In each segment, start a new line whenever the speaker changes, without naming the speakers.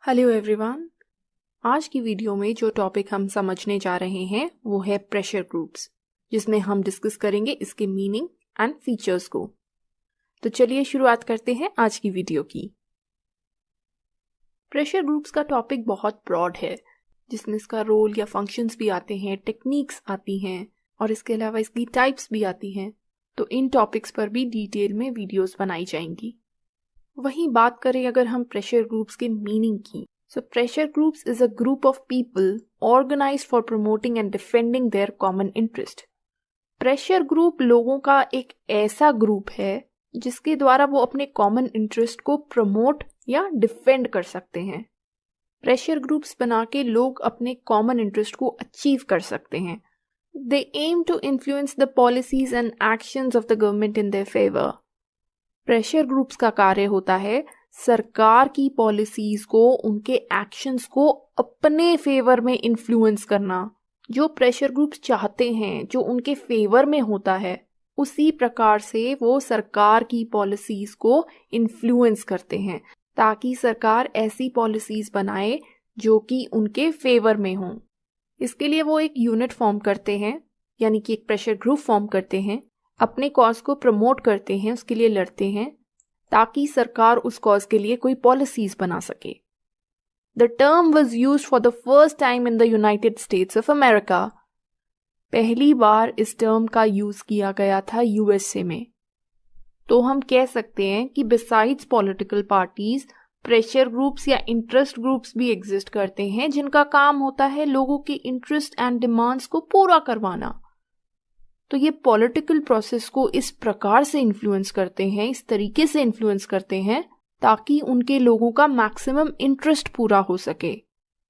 Hello everyone. आज की video में जो टॉपिक हम समझने जा रहे हैं वो है प्रेशर ग्रुप्स, जिसमें हम डिस्कस करेंगे इसके मीनिंग एंड फीचर्स को। तो चलिए शुरुआत करते हैं आज की वीडियो की। प्रेशर ग्रुप्स का टॉपिक बहुत ब्रॉड है, जिसमें इसका रोल या फंक्शंस भी आते हैं, टेक्निक्स आती हैं और इसके अलावा इसकी टाइप्स भी आती हैं। तो इन टॉपिक्स पर भी डिटेल में वीडियोस बनाई जाएंगी। वहीं बात करें अगर हम प्रेशर ग्रुप्स के मीनिंग की, so pressure groups is a group of people organized for promoting and defending their common interest. Pressure group लोगों का एक ऐसा ग्रुप है जिसके द्वारा वो अपने कॉमन इंटरेस्ट को प्रमोट या डिफेंड कर सकते हैं। प्रेशर ग्रुप्स बना के लोग अपने कॉमन इंटरेस्ट को अचीव कर सकते हैं। They aim to influence the policies and actions of the government in their favor. Pressure groups का कार्य होता है सरकार की पॉलिसीज को, उनके एक्शंस को अपने फेवर में इन्फ्लुएंस करना। जो प्रेशर ग्रुप्स चाहते हैं, जो उनके फेवर में होता है, उसी प्रकार से वो सरकार की पॉलिसीज को इन्फ्लुएंस करते हैं ताकि सरकार ऐसी पॉलिसीज बनाए जो कि उनके फेवर में हों। इसके लिए वो एक यूनिट फॉर्म करते हैं, यानी कि एक प्रेशर ग्रुप फॉर्म करते हैं, अपने कॉज को प्रमोट करते हैं, उसके लिए लड़ते हैं ताकि सरकार उस कॉज के लिए कोई पॉलिसीज बना सके। The term was used for the first time in the United states of America. पहली बार इस टर्म का यूज किया गया था यूएसए में। तो हम कह सकते हैं कि besides political parties, pressure groups या इंटरेस्ट ग्रुप्स भी एग्जिस्ट करते हैं जिनका काम होता है लोगों के इंटरेस्ट एंड डिमांड्स को पूरा करवाना। तो ये पॉलिटिकल प्रोसेस को इस प्रकार से इन्फ्लुएंस करते हैं, इस तरीके से इन्फ्लुएंस करते हैं ताकि उनके लोगों का मैक्सिमम इंटरेस्ट पूरा हो सके।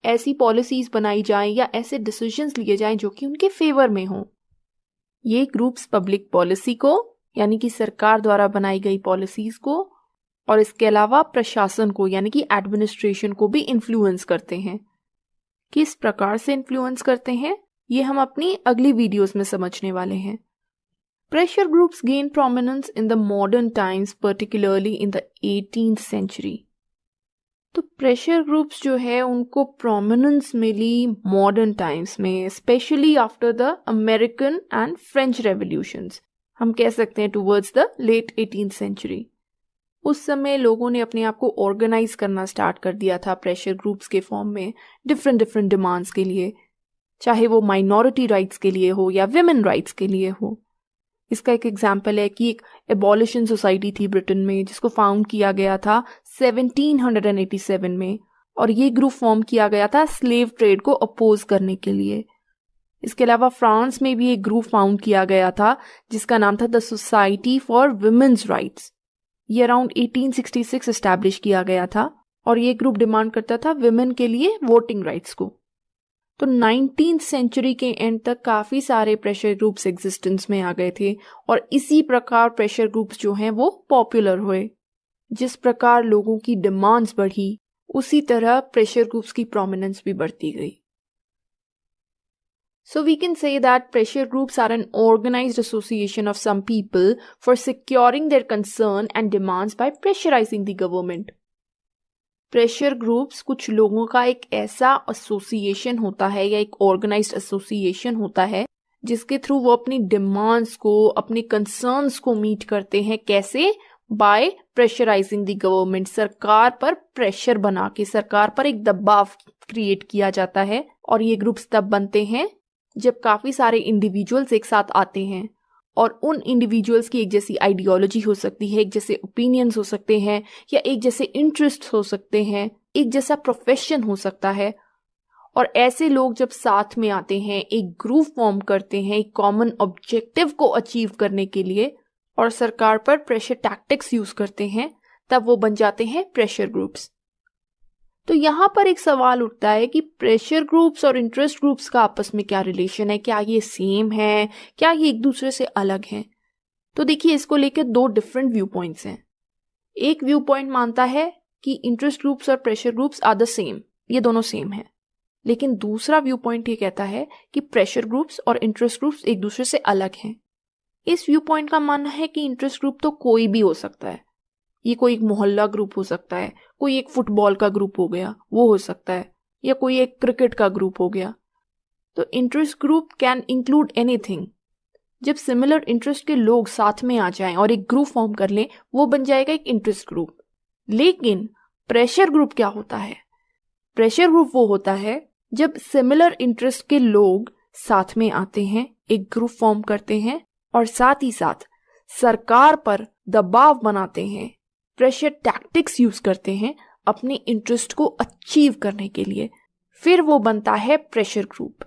ऐसी पॉलिसीज बनाई जाएं या ऐसे डिसीजंस लिए जाएं जो कि उनके फेवर में हों। ये ग्रुप्स पब्लिक पॉलिसी को, यानी कि सरकार द्वारा बनाई गई पॉलिसीज को, और इसके अलावा प्रशासन को, यानी कि एडमिनिस्ट्रेशन को भी इन्फ्लुएंस करते हैं। किस प्रकार से इन्फ्लुएंस करते हैं ये हम अपनी अगली वीडियोस में समझने वाले हैं। Pressure groups gain prominence in the modern times, particularly in the 18th century. तो प्रेशर ग्रुप्स जो है उनको प्रोमिनेंस मिली मॉडर्न टाइम्स में, specially after the American and French revolutions. हम कह सकते हैं towards the late 18th century. उस समय लोगों ने अपने आप को ऑर्गेनाइज करना स्टार्ट कर दिया था प्रेशर ग्रुप्स के फॉर्म में, डिफरेंट डिमांड्स के लिए, चाहे वो माइनॉरिटी राइट्स के लिए हो या विमेन राइट्स के लिए हो। इसका एक एग्जाम्पल है कि एक एबॉलिशन सोसाइटी थी ब्रिटेन में जिसको फाउंड किया गया था 1787 में, और ये ग्रुप फॉर्म किया गया था स्लेव ट्रेड को अपोज करने के लिए। इसके अलावा फ्रांस में भी एक ग्रुप फाउंड किया गया था जिसका नाम था the society for women's rights. ये अराउंड 1866 एस्टैब्लिश किया गया था और ये ग्रुप डिमांड करता था विमेन के लिए वोटिंग राइट्स को। तो 19th सेंचुरी के एंड तक काफ़ी सारे प्रेशर ग्रुप्स एग्जिस्टेंस में आ गए थे और इसी प्रकार प्रेशर ग्रुप्स जो हैं वो पॉपुलर हुए। जिस प्रकार लोगों की डिमांड्स बढ़ी उसी तरह प्रेशर ग्रुप्स की प्रोमिनेंस भी बढ़ती गई। So we can say that pressure groups are an organized association of some people for securing their concern and demands by pressurizing the government. Pressure groups कुछ लोगों का एक ऐसा एसोसिएशन होता है या एक ऑर्गेनाइज्ड एसोसिएशन होता है जिसके थ्रू वो अपनी डिमांड्स को, अपने कंसर्न्स को मीट करते हैं। कैसे? By pressurising the government. सरकार पर प्रेशर बना के सरकार पर एक दबाव क्रिएट किया जाता है। और ये ग्रुप्स तब बनते हैं जब काफी सारे इंडिविजुअल्स एक साथ आते हैं और उन इंडिविजुअल्स की एक जैसी आइडियोलॉजी हो सकती है, एक जैसे ओपिनियंस हो सकते हैं या एक जैसे इंटरेस्ट हो सकते हैं, एक जैसा प्रोफेशन हो सकता है। और ऐसे लोग जब साथ में आते हैं, एक ग्रुप फॉर्म करते हैं एक कॉमन ऑब्जेक्टिव को अचीव करने के लिए और सरकार पर प्रेशर टैक्टिक्स यूज करते हैं, तब वो बन जाते हैं प्रेशर ग्रुप्स। तो यहाँ पर एक सवाल उठता है कि प्रेशर ग्रुप्स और इंटरेस्ट ग्रुप्स का आपस में क्या रिलेशन है, क्या ये सेम है, क्या ये एक दूसरे से अलग हैं? तो देखिए, इसको लेकर दो डिफरेंट व्यू पॉइंट्स हैं। एक व्यू पॉइंट मानता है कि इंटरेस्ट ग्रुप्स और pressure groups are the same, ये दोनों सेम हैं। लेकिन दूसरा व्यू पॉइंट ये कहता है कि प्रेशर ग्रुप्स और इंटरेस्ट ग्रुप्स एक दूसरे से अलग हैं। इस व्यू पॉइंट का मानना है कि इंटरेस्ट ग्रुप तो कोई भी हो सकता है, ये कोई एक मोहल्ला ग्रुप हो सकता है, कोई एक फुटबॉल का ग्रुप हो गया वो हो सकता है, या कोई एक क्रिकेट का ग्रुप हो गया। तो interest group can include anything. जब सिमिलर इंटरेस्ट के लोग साथ में आ जाएं और एक ग्रुप फॉर्म कर लें, वो बन जाएगा एक इंटरेस्ट ग्रुप। लेकिन प्रेशर ग्रुप क्या होता है? प्रेशर ग्रुप वो होता है जब सिमिलर इंटरेस्ट के लोग साथ में आते हैं, एक ग्रुप फॉर्म करते हैं और साथ ही साथ सरकार पर दबाव बनाते हैं, प्रेशर टैक्टिक्स यूज करते हैं अपने इंटरेस्ट को अचीव करने के लिए। फिर वो बनता है प्रेशर ग्रुप।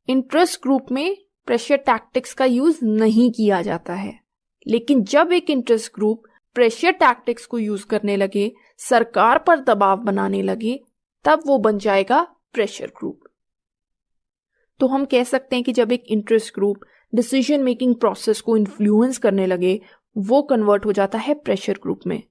इंटरेस्ट ग्रुप में प्रेशर टैक्टिक्स का यूज नहीं किया जाता है, लेकिन जब एक इंटरेस्ट ग्रुप प्रेशर टैक्टिक्स को यूज करने लगे, सरकार पर दबाव बनाने लगे, तब वो बन जाएगा प्रेशर ग्रुप। तो हम कह सकते हैं कि जब एक interest group decision making process को इन्फ्लुएंस करने लगे, वो कन्वर्ट हो जाता है प्रेशर ग्रुप में।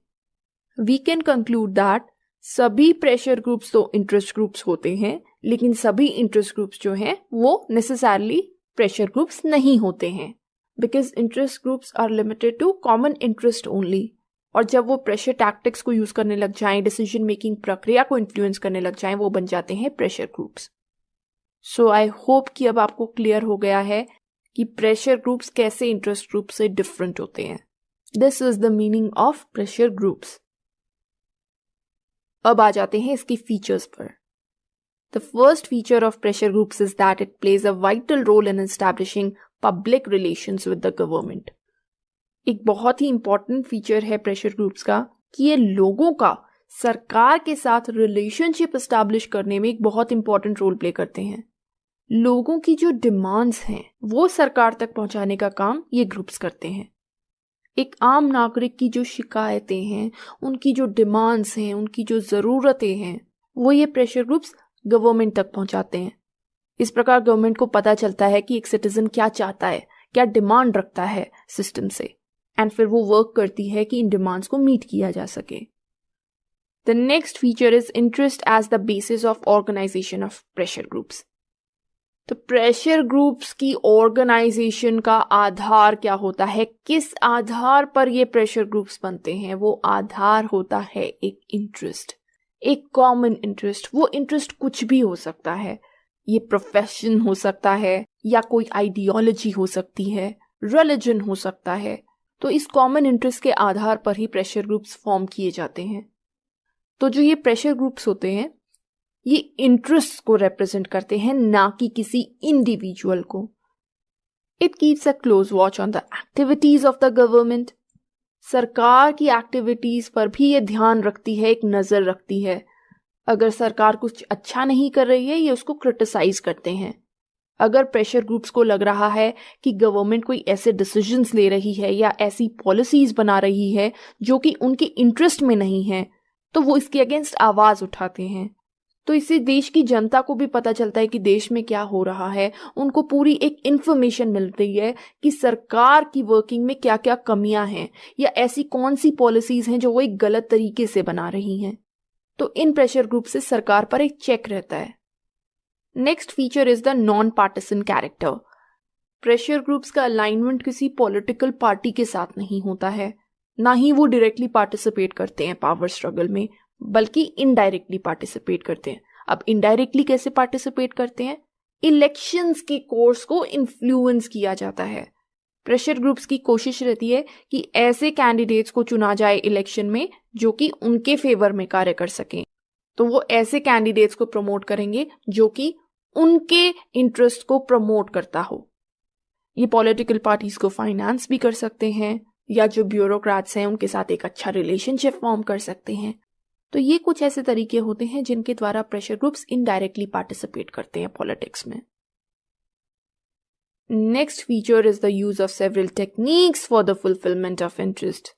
वी कैन कंक्लूड दैट सभी प्रेशर ग्रुप्स तो इंटरेस्ट ग्रुप्स होते हैं, लेकिन सभी इंटरेस्ट ग्रुप्स जो हैं वो नेसेसरली प्रेशर ग्रुप्स नहीं होते हैं, because interest groups are limited to common interest only. और जब वो प्रेशर टैक्टिक्स को यूज करने लग जाएं, डिसीजन मेकिंग प्रक्रिया को इन्फ्लुएंस करने लग जाएं, वो बन जाते हैं pressure groups. So I hope कि अब आपको क्लियर हो गया है कि प्रेशर ग्रुप्स कैसे इंटरेस्ट ग्रुप से डिफरेंट होते हैं। This is the meaning of pressure groups. अब आ जाते हैं इसकी फीचर्स पर। The first feature of pressure groups is that it plays a vital role in establishing public relations with the government. एक बहुत ही इंपॉर्टेंट फीचर है प्रेशर ग्रुप्स का कि ये लोगों का सरकार के साथ रिलेशनशिप एस्टैब्लिश करने में एक बहुत इंपॉर्टेंट रोल प्ले करते हैं। लोगों की जो डिमांड्स हैं वो सरकार तक पहुंचाने का काम ये ग्रुप्स करते हैं। एक आम नागरिक की जो शिकायतें हैं, उनकी जो डिमांड्स हैं, उनकी जो ज़रूरतें हैं, वो ये प्रेशर ग्रुप्स गवर्नमेंट तक पहुंचाते हैं। इस प्रकार गवर्नमेंट को पता चलता है कि एक सिटीजन क्या चाहता है, क्या डिमांड रखता है सिस्टम से, एंड फिर वो वर्क करती है कि इन डिमांड्स को मीट किया जा सके। The next feature is interest as the basis of organisation of pressure groups. तो प्रेशर ग्रुप्स की ऑर्गेनाइजेशन का आधार क्या होता है, किस आधार पर ये प्रेशर ग्रुप्स बनते हैं? वो आधार होता है एक इंटरेस्ट, एक कॉमन इंटरेस्ट। वो इंटरेस्ट कुछ भी हो सकता है, ये प्रोफेशन हो सकता है, या कोई आइडियोलॉजी हो सकती है, रिलीजन हो सकता है। तो इस कॉमन इंटरेस्ट के आधार पर ही प्रेशर ग्रुप्स फॉर्म किए जाते हैं। तो जो ये प्रेशर ग्रुप्स होते हैं ये इंटरेस्ट को रिप्रेजेंट करते हैं, ना कि किसी इंडिविजुअल को। It keeps a close watch on the activities of the government. सरकार की एक्टिविटीज पर भी ये ध्यान रखती है, एक नजर रखती है। अगर सरकार कुछ अच्छा नहीं कर रही है, ये उसको क्रिटिसाइज करते हैं। अगर प्रेशर ग्रुप्स को लग रहा है कि गवर्नमेंट कोई ऐसे डिसीजंस ले रही है या ऐसी पॉलिसीज बना रही है जो कि उनके इंटरेस्ट में नहीं है, तो वो इसके अगेंस्ट आवाज उठाते हैं। तो इससे देश की जनता को भी पता चलता है कि देश में क्या हो रहा है, उनको पूरी एक इंफॉर्मेशन मिल रही है कि सरकार की वर्किंग में क्या क्या कमियां हैं, या ऐसी कौन सी पॉलिसीज हैं जो वो एक गलत तरीके से बना रही हैं। तो इन प्रेशर ग्रुप से सरकार पर एक चेक रहता है। Next feature is the non partisan character. Pressure groups का अलाइनमेंट किसी पॉलिटिकल पार्टी के साथ नहीं होता है, ना ही वो डायरेक्टली पार्टिसिपेट करते हैं पावर स्ट्रगल में, बल्कि इनडायरेक्टली पार्टिसिपेट करते हैं। अब इनडायरेक्टली कैसे पार्टिसिपेट करते हैं? इलेक्शंस के कोर्स को इन्फ्लुएंस किया जाता है। प्रेशर ग्रुप्स की कोशिश रहती है कि ऐसे कैंडिडेट्स को चुना जाए इलेक्शन में जो कि उनके फेवर में कार्य कर सकें। तो वो ऐसे कैंडिडेट्स को प्रमोट करेंगे जो कि उनके इंटरेस्ट को प्रमोट करता हो। ये पॉलिटिकल पार्टीज को फाइनेंस भी कर सकते हैं, या जो ब्यूरोक्रेट्स हैं उनके साथ एक अच्छा रिलेशनशिप फॉर्म कर सकते हैं। तो ये कुछ ऐसे तरीके होते हैं जिनके द्वारा प्रेशर ग्रुप्स इनडायरेक्टली पार्टिसिपेट करते हैं पॉलिटिक्स में। Next feature is the use of several techniques for the fulfilment of interest.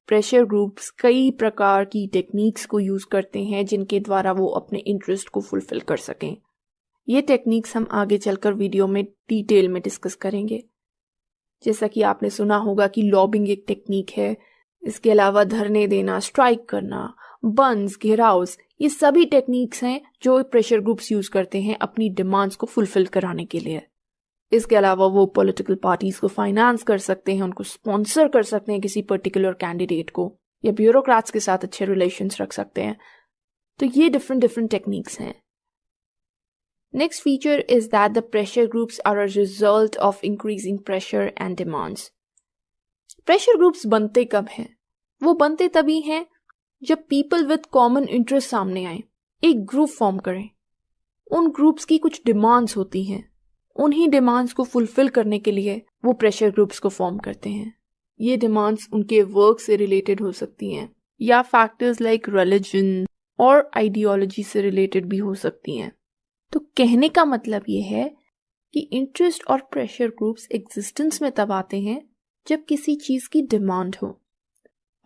Pressure groups कई प्रकार की टेक्निक्स को यूज करते हैं जिनके द्वारा वो अपने इंटरेस्ट को फुलफिल कर सकें। ये टेक्निक्स हम आगे चलकर वीडियो में डिटेल में डिस्कस करेंगे। जैसा कि आपने सुना होगा कि लॉबिंग एक टेक्निक है। इसके अलावा धरने देना, स्ट्राइक करना, बंस, घेराव्स, ये सभी टेक्निक्स हैं जो प्रेशर ग्रुप्स यूज करते हैं अपनी डिमांड्स को फुलफिल कराने के लिए। इसके अलावा वो पॉलिटिकल पार्टीज को फाइनेंस कर सकते हैं, उनको स्पॉन्सर कर सकते हैं किसी पर्टिकुलर कैंडिडेट को, या ब्यूरोक्रेट्स के साथ अच्छे रिलेशंस रख सकते हैं। तो ये डिफरेंट टेक्निक्स हैं। Next feature is that the pressure groups are a result of increasing pressure and demands. Pressure groups बनते कब हैं? वो बनते तभी हैं जब पीपल विद कॉमन इंटरेस्ट सामने आए, एक ग्रुप फॉर्म करें। उन ग्रुप्स की कुछ डिमांड्स होती हैं, उन्हीं डिमांड्स को फुलफिल करने के लिए वो प्रेशर ग्रुप्स को फॉर्म करते हैं। ये डिमांड्स उनके वर्क से रिलेटेड हो सकती हैं या फैक्टर्स लाइक रिलीजन और आइडियोलॉजी से रिलेटेड भी हो सकती हैं। तो कहने का मतलब ये है कि इंटरेस्ट और प्रेशर ग्रुप्स एग्जिस्टेंस में तब आते हैं जब किसी चीज की डिमांड हो,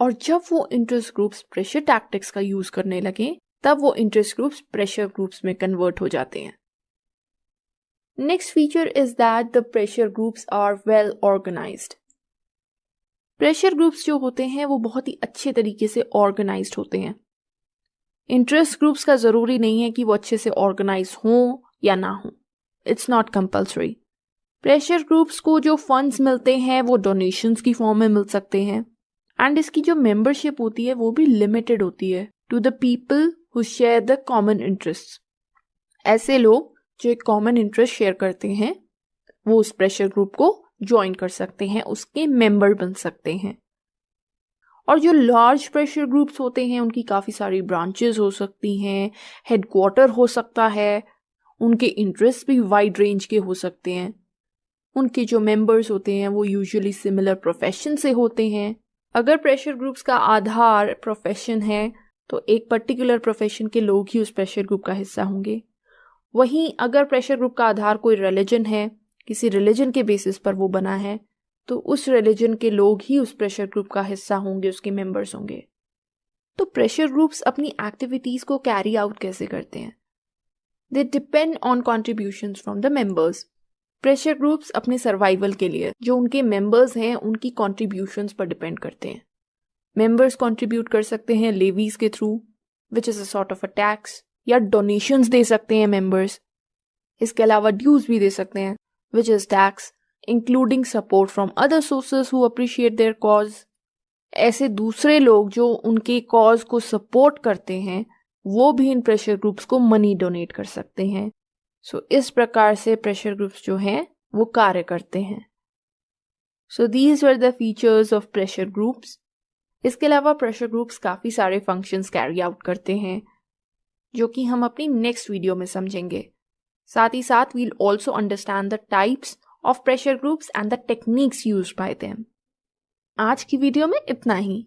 और जब वो इंटरेस्ट ग्रुप्स प्रेशर टैक्टिक्स का यूज करने लगे तब वो इंटरेस्ट ग्रुप्स प्रेशर ग्रुप्स में कन्वर्ट हो जाते हैं। Next feature is that the pressure groups are well organised. Pressure groups जो होते हैं वो बहुत ही अच्छे तरीके से ऑर्गेनाइज्ड होते हैं। इंटरेस्ट ग्रुप्स का जरूरी नहीं है कि वो अच्छे से ऑर्गेनाइज हों या ना हो, it's not compulsory. Pressure groups को जो फंड्स मिलते हैं वो डोनेशंस की फॉर्म में मिल सकते हैं, एंड इसकी जो मेंबरशिप होती है वो भी लिमिटेड होती है to the people who share the common interest. ऐसे लोग जो एक कॉमन इंटरेस्ट शेयर करते हैं वो उस प्रेशर ग्रुप को ज्वाइन कर सकते हैं, उसके मेंबर बन सकते हैं। और जो लार्ज प्रेशर ग्रुप्स होते हैं उनकी काफ़ी सारी ब्रांचेस हो सकती हैं, हेडक्वार्टर हो सकता है, उनके इंटरेस्ट भी वाइड रेंज के हो सकते हैं, उनके जो मेंबर्स होते हैं वो यूजुअली सिमिलर प्रोफेशन से होते हैं। अगर प्रेशर ग्रुप्स का आधार प्रोफेशन है तो एक पर्टिकुलर प्रोफेशन के लोग ही उस प्रेशर ग्रुप का हिस्सा होंगे। वहीं अगर प्रेशर ग्रुप का आधार कोई रिलीजन है, किसी रिलीजन के बेसिस पर वो बना है, तो उस रिलीजन के लोग ही उस प्रेशर ग्रुप का हिस्सा होंगे, उसके मेंबर्स होंगे। तो प्रेशर ग्रुप्स अपनी एक्टिविटीज को कैरी आउट कैसे करते हैं? They depend on contributions from the members. Pressure groups अपने सर्वाइवल के लिए जो उनके मेंबर्स हैं उनकी कॉन्ट्रीब्यूशंस पर डिपेंड करते हैं। मेंबर्स कंट्रीब्यूट कर सकते हैं लेवीज के through, which is a sort of a tax, या डोनेशंस दे सकते हैं मेंबर्स। इसके अलावा ड्यूज भी दे सकते हैं, which is tax, including support from other sources who appreciate their cause. ऐसे दूसरे लोग जो उनके कॉज को सपोर्ट करते हैं वो भी इन प्रेशर ग्रुप्स को मनी डोनेट कर सकते हैं। सो इस प्रकार से प्रेशर ग्रुप्स जो हैं वो कार्य करते हैं। So these were the features of pressure groups. इसके अलावा प्रेशर ग्रुप्स काफ़ी सारे फंक्शंस कैरी आउट करते हैं जो कि हम अपनी नेक्स्ट वीडियो में समझेंगे। साथ ही साथ we'll also understand the types of pressure groups and the techniques used by them. आज की वीडियो में इतना ही।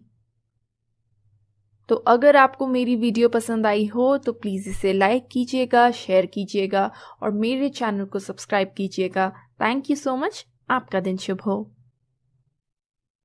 तो अगर आपको मेरी वीडियो पसंद आई हो तो प्लीज़ इसे लाइक कीजिएगा, शेयर कीजिएगा और मेरे चैनल को सब्सक्राइब कीजिएगा। Thank you so much. आपका दिन शुभ हो।